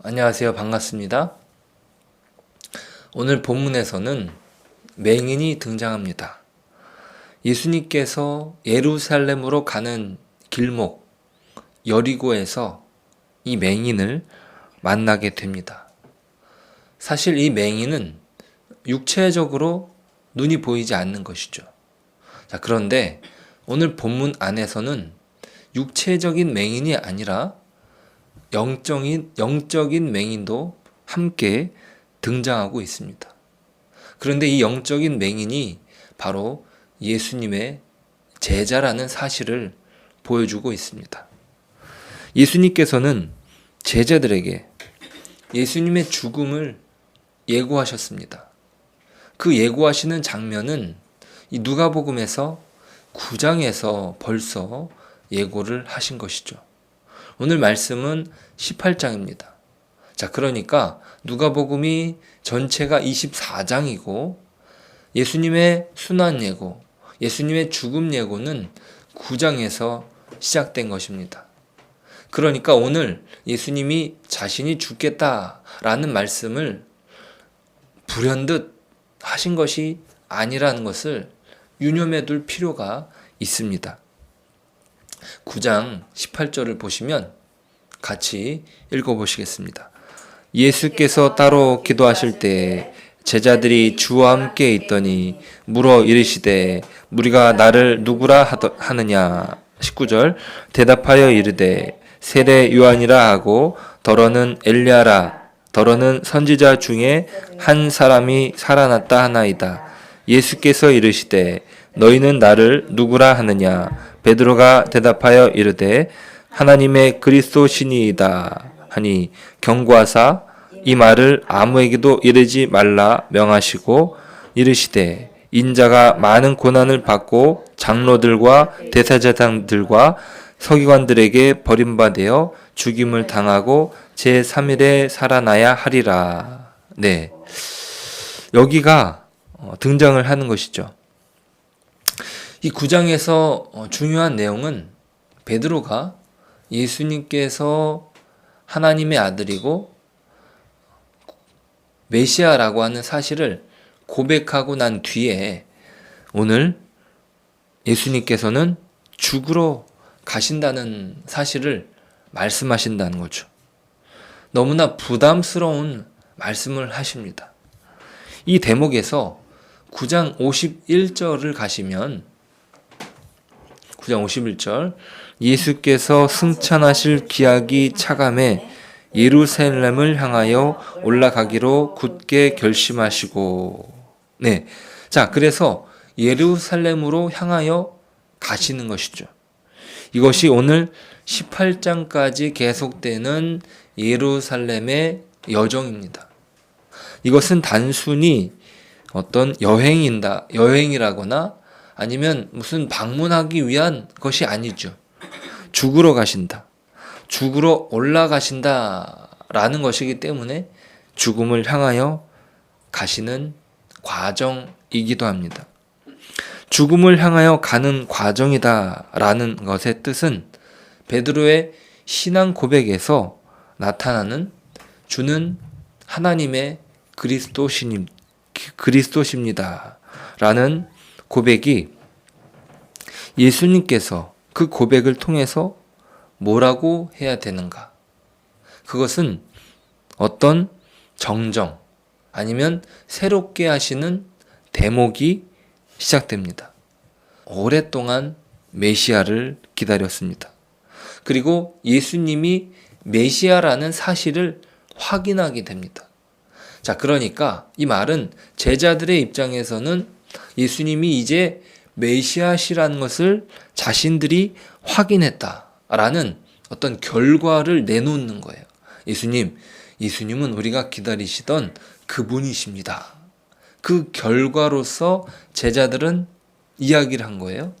안녕하세요. 반갑습니다. 오늘 본문에서는 맹인이 등장합니다. 예수님께서 예루살렘으로 가는 길목 여리고에서 이 맹인을 만나게 됩니다. 사실 이 맹인은 육체적으로 눈이 보이지 않는 것이죠. 그런데 오늘 본문 안에서는 육체적인 맹인이 아니라 영적인 맹인도 함께 등장하고 있습니다. 그런데 이 영적인 맹인이 바로 예수님의 제자라는 사실을 보여주고 있습니다. 예수님께서는 제자들에게 예수님의 죽음을 예고하셨습니다. 그 예고하시는 장면은 이 누가복음에서 9장에서 벌써 예고를 하신 것이죠. 오늘 말씀은 18장입니다. 그러니까 누가복음이 전체가 24장이고 예수님의 순환 예고, 예수님의 죽음 예고는 9장에서 시작된 것입니다. 그러니까 오늘 예수님이 자신이 죽겠다라는 말씀을 불현듯 하신 것이 아니라는 것을 유념해 둘 필요가 있습니다. 9장 18절을 보시면 같이 읽어보시겠습니다. 예수께서 따로 기도하실 때 제자들이 주와 함께 있더니 물어 이르시되 무리가 나를 누구라 하느냐. 19절 대답하여 이르되 세례 요한이라 하고 더러는 엘리야라 더러는 선지자 중에 한 사람이 살아났다 하나이다. 예수께서 이르시되 너희는 나를 누구라 하느냐. 베드로가 대답하여 이르되 하나님의 그리스도시니이다 하니 경고하사 이 말을 아무에게도 이르지 말라 명하시고 이르시되 인자가 많은 고난을 받고 장로들과 대제사장들과 서기관들에게 버림받아 죽임을 당하고 제3일에 살아나야 하리라. 네, 여기가 등장을 하는 것이죠. 이 9장에서 중요한 내용은 베드로가 예수님께서 하나님의 아들이고 메시아라고 하는 사실을 고백하고 난 뒤에 오늘 예수님께서는 죽으러 가신다는 사실을 말씀하신다는 거죠. 너무나 부담스러운 말씀을 하십니다. 이 대목에서 9장 51절을 가시면 9장 51절 예수께서 승천하실 기약이 차감해 예루살렘을 향하여 올라가기로 굳게 결심하시고 네. 그래서 예루살렘으로 향하여 가시는 것이죠. 이것이 오늘 18장까지 계속되는 예루살렘의 여정입니다. 이것은 단순히 어떤 여행이라거나 아니면 무슨 방문하기 위한 것이 아니죠. 죽으러 가신다. 죽으러 올라가신다 라는 것이기 때문에 죽음을 향하여 가시는 과정이기도 합니다. 죽음을 향하여 가는 과정이다 라는 것의 뜻은 베드로의 신앙 고백에서 나타나는 주는 하나님의 그리스도십니다 라는 고백이 예수님께서 그 고백을 통해서 뭐라고 해야 되는가? 그것은 어떤 정정 아니면 새롭게 하시는 대목이 시작됩니다. 오랫동안 메시아를 기다렸습니다. 그리고 예수님이 메시아라는 사실을 확인하게 됩니다. 그러니까 이 말은 제자들의 입장에서는 예수님이 이제 메시아시라는 것을 자신들이 확인했다라는 어떤 결과를 내놓는 거예요. 예수님은 우리가 기다리시던 그분이십니다. 그 결과로서 제자들은 이야기를 한 거예요.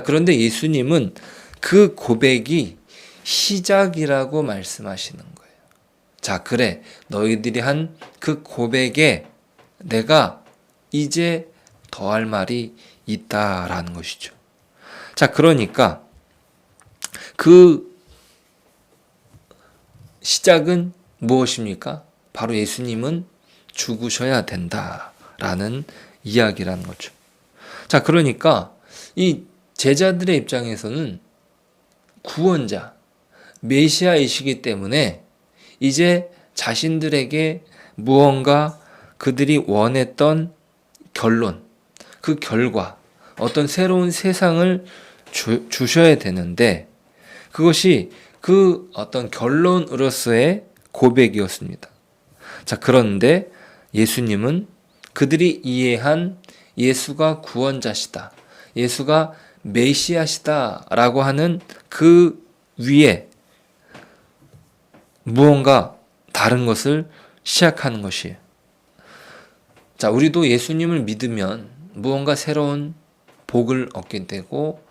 그런데 예수님은 그 고백이 시작이라고 말씀하시는 거예요. 그래, 너희들이 한 그 고백에 내가 이제 더할 말이 있다라는 것이죠. 그러니까 그 시작은 무엇입니까? 바로 예수님은 죽으셔야 된다라는 이야기라는 거죠. 자, 그러니까 이 제자들의 입장에서는 구원자, 메시아이시기 때문에 이제 자신들에게 무언가 그들이 원했던 결론, 그 결과, 어떤 새로운 세상을 주셔야 되는데 그것이 그 어떤 결론으로서의 고백이었습니다. 자, 그런데 예수님은 그들이 이해한 예수가 구원자시다, 예수가 메시아시다 라고 하는 그 위에 무언가 다른 것을 시작하는 것이에요. 자, 우리도 예수님을 믿으면 무언가 새로운 복을 얻게 되고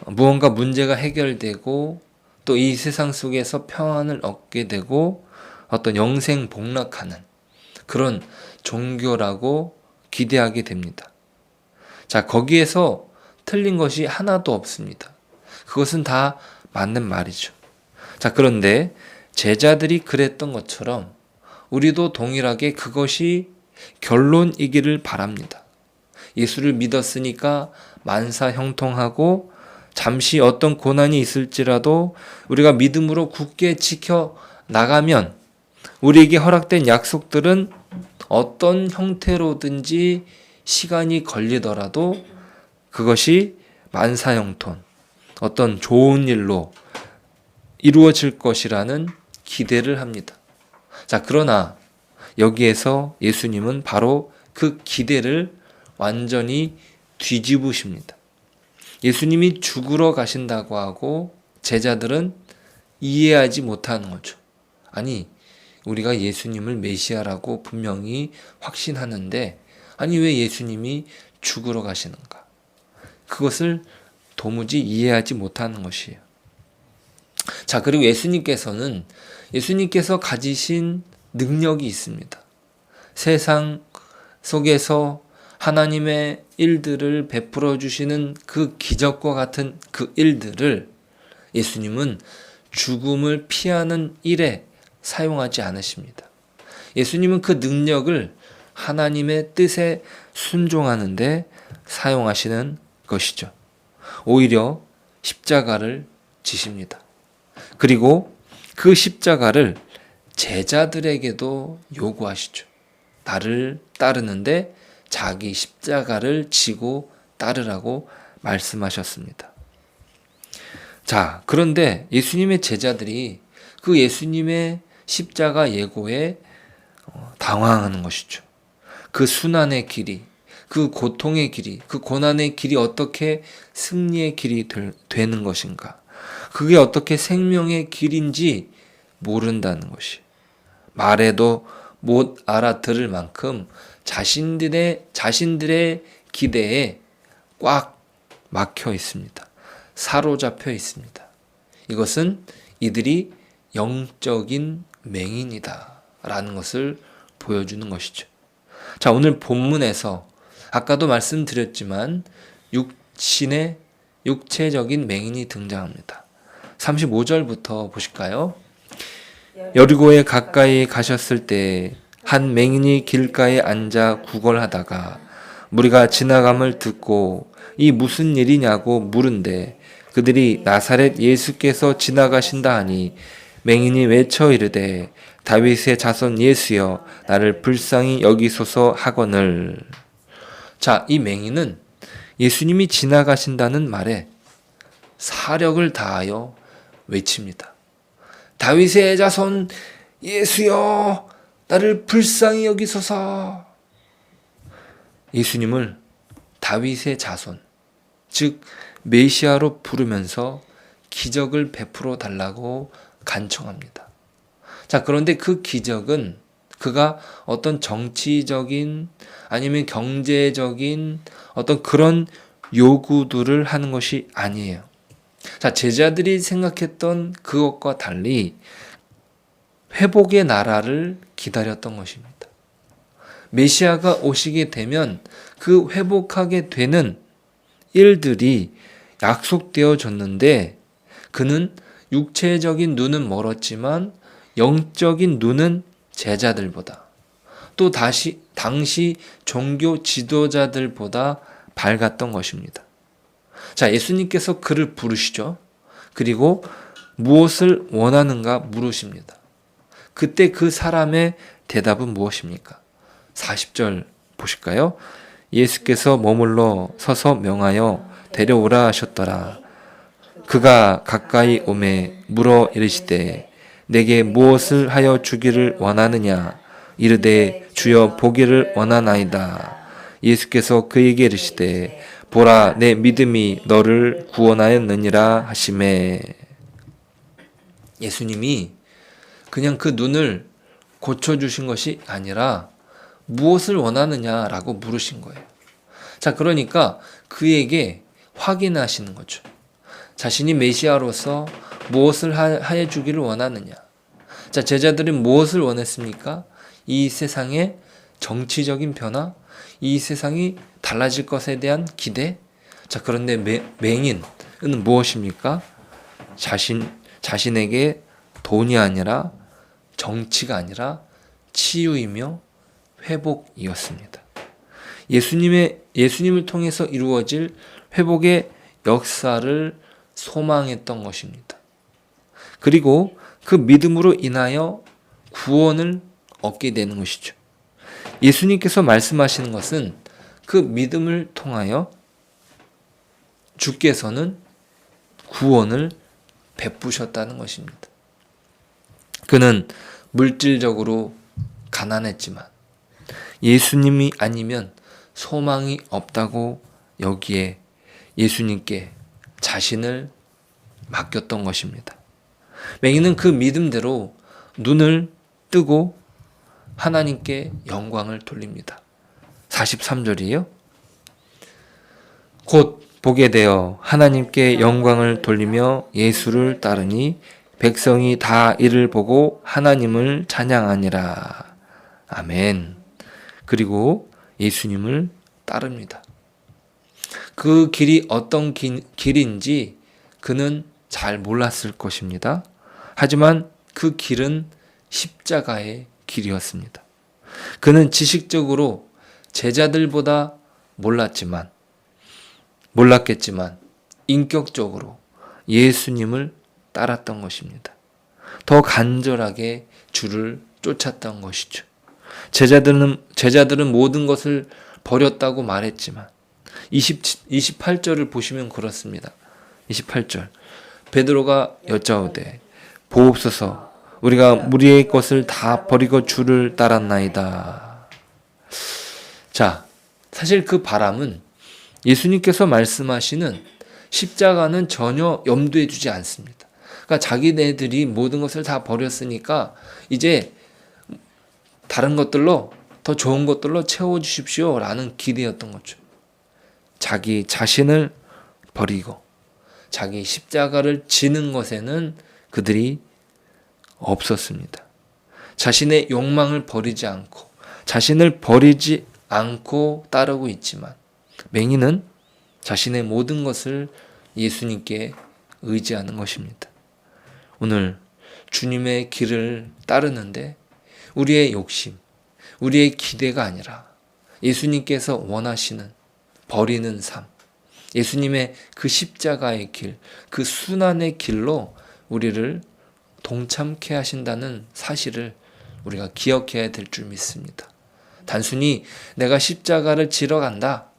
무언가 문제가 해결되고 또 이 세상 속에서 평안을 얻게 되고 어떤 영생 복락하는 그런 종교라고 기대하게 됩니다. 자, 거기에서 틀린 것이 하나도 없습니다. 그것은 다 맞는 말이죠. 자, 그런데 제자들이 그랬던 것처럼 우리도 동일하게 그것이 결론이기를 바랍니다. 예수를 믿었으니까 만사 형통하고 잠시 어떤 고난이 있을지라도 우리가 믿음으로 굳게 지켜 나가면 우리에게 허락된 약속들은 어떤 형태로든지 시간이 걸리더라도 그것이 만사형통, 어떤 좋은 일로 이루어질 것이라는 기대를 합니다. 자, 그러나 여기에서 예수님은 바로 그 기대를 완전히 뒤집으십니다. 예수님이 죽으러 가신다고 하고 제자들은 이해하지 못하는 거죠. 아니, 우리가 예수님을 메시아라고 분명히 확신하는데 아니 왜 예수님이 죽으러 가시는가? 그것을 도무지 이해하지 못하는 것이에요. 자, 그리고 예수님께서 가지신 능력이 있습니다. 세상 속에서 하나님의 일들을 베풀어 주시는 그 기적과 같은 그 일들을 예수님은 죽음을 피하는 일에 사용하지 않으십니다. 예수님은 그 능력을 하나님의 뜻에 순종하는데 사용하시는 것이죠. 오히려 십자가를 지십니다. 그리고 그 십자가를 제자들에게도 요구하시죠. 나를 따르는데 자기 십자가를 지고 따르라고 말씀하셨습니다. 자, 그런데 예수님의 제자들이 그 예수님의 십자가 예고에 당황하는 것이죠. 그 순환의 길이, 그 고통의 길이, 그 고난의 길이 어떻게 승리의 길이 되는 것인가? 그게 어떻게 생명의 길인지 모른다는 것이. 말해도 못 알아들을 만큼 자신들의 기대에 꽉 막혀 있습니다. 사로잡혀 있습니다. 이것은 이들이 영적인 맹인이다 라는 것을 보여주는 것이죠. 자, 오늘 본문에서 아까도 말씀드렸지만 육체적인 맹인이 등장합니다. 35절부터 보실까요? 여리고에 가까이 가셨을 때 한 맹인이 길가에 앉아 구걸하다가 무리가 지나감을 듣고 이 무슨 일이냐고 물은데 그들이 나사렛 예수께서 지나가신다 하니 맹인이 외쳐 이르되 다윗의 자손 예수여 나를 불쌍히 여기소서 하거늘. 자, 이 맹인은 예수님이 지나가신다는 말에 사력을 다하여 외칩니다. 다윗의 자손 예수여 나를 불쌍히 여기소서. 예수님을 다윗의 자손, 즉 메시아로 부르면서 기적을 베풀어 달라고 간청합니다. 자, 그런데 그 기적은 그가 어떤 정치적인 아니면 경제적인 어떤 그런 요구들을 하는 것이 아니에요. 자, 제자들이 생각했던 그것과 달리 회복의 나라를 기다렸던 것입니다. 메시아가 오시게 되면 그 회복하게 되는 일들이 약속되어졌는데 그는 육체적인 눈은 멀었지만 영적인 눈은 제자들보다 또 당시 종교 지도자들보다 밝았던 것입니다. 자, 예수님께서 그를 부르시죠. 그리고 무엇을 원하는가 물으십니다. 그때 그 사람의 대답은 무엇입니까? 40절 보실까요? 예수께서 머물러 서서 명하여 데려오라 하셨더라. 그가 가까이 오매 물어 이르시되 내게 무엇을 하여 주기를 원하느냐? 이르되 주여 보기를 원하나이다. 예수께서 그에게 이르시되 보라 내 믿음이 너를 구원하였느니라 하시매. 예수님이 그냥 그 눈을 고쳐주신 것이 아니라 무엇을 원하느냐라고 물으신 거예요. 자, 그러니까 그에게 확인하시는 거죠. 자신이 메시아로서 무엇을 하여 주기를 원하느냐. 자, 제자들이 무엇을 원했습니까? 이 세상의 정치적인 변화, 이 세상이 달라질 것에 대한 기대. 자, 그런데 맹인은 무엇입니까? 자신에게 돈이 아니라 정치가 아니라 치유이며 회복이었습니다. 예수님을 통해서 이루어질 회복의 역사를 소망했던 것입니다. 그리고 그 믿음으로 인하여 구원을 얻게 되는 것이죠. 예수님께서 말씀하시는 것은 그 믿음을 통하여 주께서는 구원을 베푸셨다는 것입니다. 그는 물질적으로 가난했지만 예수님이 아니면 소망이 없다고 여기에 예수님께 자신을 맡겼던 것입니다. 맹인은 그 믿음대로 눈을 뜨고 하나님께 영광을 돌립니다. 43절이에요. 곧 보게 되어 하나님께 영광을 돌리며 예수를 따르니 백성이 다 이를 보고 하나님을 찬양하니라. 아멘. 그리고 예수님을 따릅니다. 그 길이 어떤 길인지 그는 잘 몰랐을 것입니다. 하지만 그 길은 십자가의 길이었습니다. 그는 지식적으로 제자들보다 몰랐겠지만 인격적으로 예수님을 따랐던 것입니다. 더 간절하게 주를 쫓았던 것이죠. 제자들은 모든 것을 버렸다고 말했지만 28절을 보시면 그렇습니다. 28절 베드로가 여짜오되 보옵소서 우리가 우리의 것을 다 버리고 주를 따랐나이다. 자, 사실 그 바람은 예수님께서 말씀하시는 십자가는 전혀 염두에 두지 않습니다. 그러니까 자기네들이 모든 것을 다 버렸으니까 이제 다른 것들로 더 좋은 것들로 채워주십시오 라는 기대였던 거죠. 자기 자신을 버리고 자기 십자가를 지는 것에는 그들이 없었습니다. 자신의 욕망을 버리지 않고 자신을 버리지 않고 따르고 있지만 맹인은 자신의 모든 것을 예수님께 의지하는 것입니다. 오늘 주님의 길을 따르는데 우리의 욕심, 우리의 기대가 아니라 예수님께서 원하시는 버리는 삶, 예수님의 그 십자가의 길, 그 순환의 길로 우리를 동참케 하신다는 사실을 우리가 기억해야 될 줄 믿습니다. 단순히 내가 십자가를 지러 간다,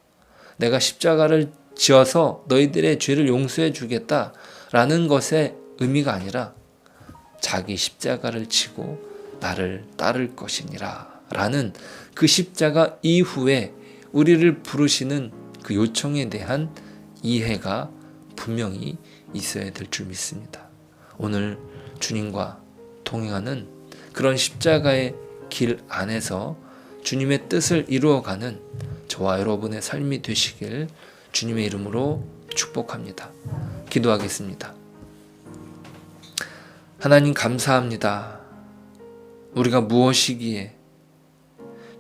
내가 십자가를 지어서 너희들의 죄를 용서해 주겠다라는 것의 의미가 아니라 자기 십자가를 지고 나를 따를 것이니라 라는 그 십자가 이후에 우리를 부르시는 그 요청에 대한 이해가 분명히 있어야 될 줄 믿습니다. 오늘 주님과 동행하는 그런 십자가의 길 안에서 주님의 뜻을 이루어가는 저와 여러분의 삶이 되시길 주님의 이름으로 축복합니다. 기도하겠습니다. 하나님 감사합니다. 우리가 무엇이기에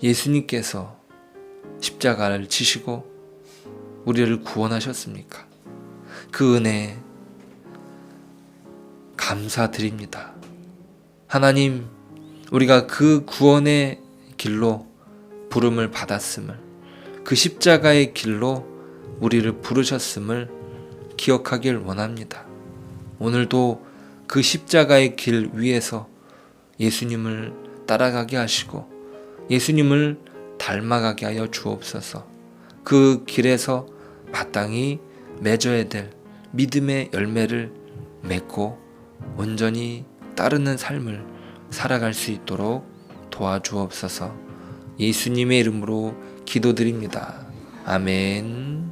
예수님께서 십자가를 지시고 우리를 구원하셨습니까? 그 은혜 감사드립니다. 하나님, 우리가 그 구원의 길로 부름을 받았음을, 그 십자가의 길로 우리를 부르셨음을 기억하길 원합니다. 오늘도 그 십자가의 길 위에서 예수님을 따라가게 하시고 예수님을 닮아가게 하여 주옵소서. 그 길에서 마땅히 맺어야 될 믿음의 열매를 맺고 온전히 따르는 삶을 살아갈 수 있도록 도와주옵소서. 예수님의 이름으로 기도드립니다. 아멘.